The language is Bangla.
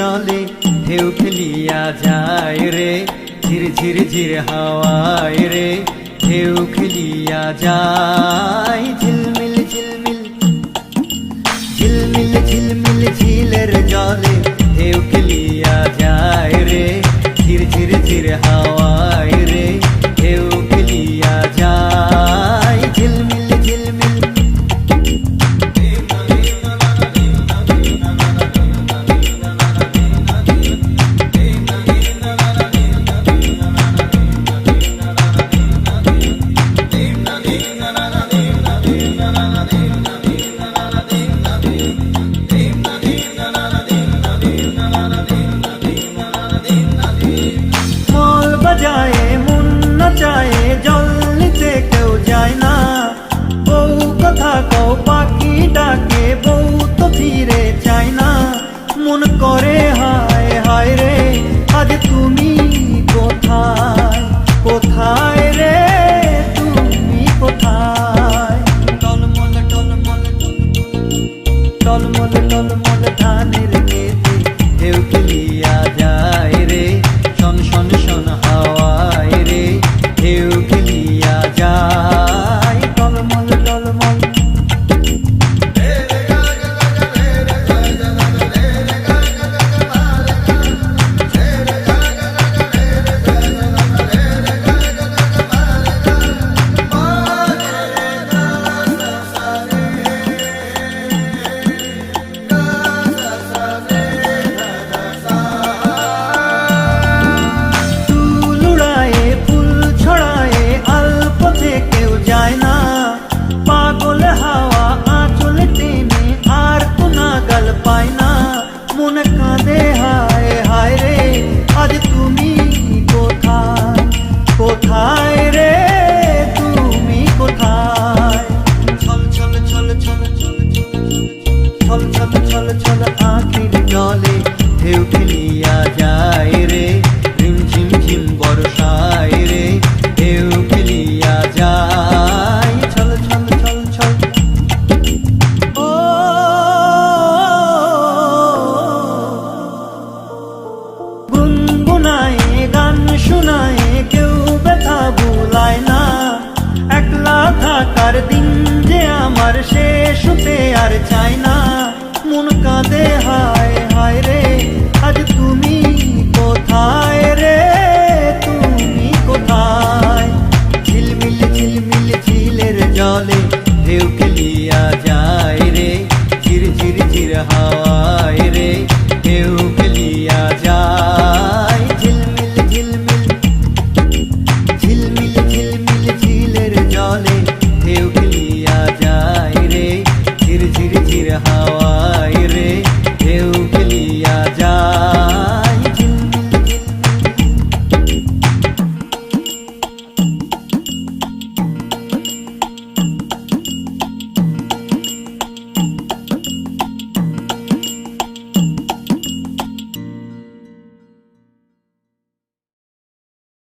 জলে ঢেউ খেলিয়া যায় রে, ঝির ঝির ঝির হাওয়ায় রে ঢেউ খেলিয়া যায়। ঝিলমিল ঝিলমিল ঝিলমিল ঝিলমিল ঝিলের জলে ঢেউ খেলিয়া যায় রে, ঝির ঝির ঝির হাওয়ায় রে ঢেউ খেলিয়া যায়। ঝিলমিল ঝিলমিল মল বাজায় মন নাচায়, জল নিতে কেউ যায় না। বউ কথা কও পাখি ডাকে, বউ তো ফিরে চায় না। মন করে হায় হায় রে আজ তুমি কোথায়, কোথায় রে তুমি কোথায়। টলমল টলমল টলমল টলমল ধানের খেতে ঢেউ খেলিয়া যায় রে, শন শন শন হাওয়ায় রে ঢেউ খেলিয়া যায়। টলমল টলমল পাগল হাওয়া আঁচল টেনে আর তো নাগাল পায় না। মন কাঁদে হায় হায় রে আজ তুমি কোথায়, কোথায় রে তুমি কোথায়। ছল ছল ছল ছল ছল ছল ছল ছল ছল আঁখির জলে ঢেউ খেলিয়া যায় রে, রিম ঝিম ঝিম বর্ষায় রে ঢেউ খেলিয়া যায়। ছল ছল ছল ছল ও গুনগুনায় গান শোনায়, কেউ ব্যথা ভুলায় না। একলা থাকার দিন যে আমার শেষ হতে আর চায় না। মন কাঁদে হায় হায় রে আজ তুমি কোথায় রে তুমি কোথায়। ঝিলমিল ঝিলমিল ঝিলের জলে ঢেউ খেলিয়া যায় রে, ঝির ঝির ঝির হাওয়ায় রে ঢেউ খেলিয়া যায়। ঝিলমিল ঝিলমিল ঝিলমিল ঝিলমিল ঝিলের জলে ঢেউ খেলিয়া যায় রে, ঝির ঝির ঝির হাওয়া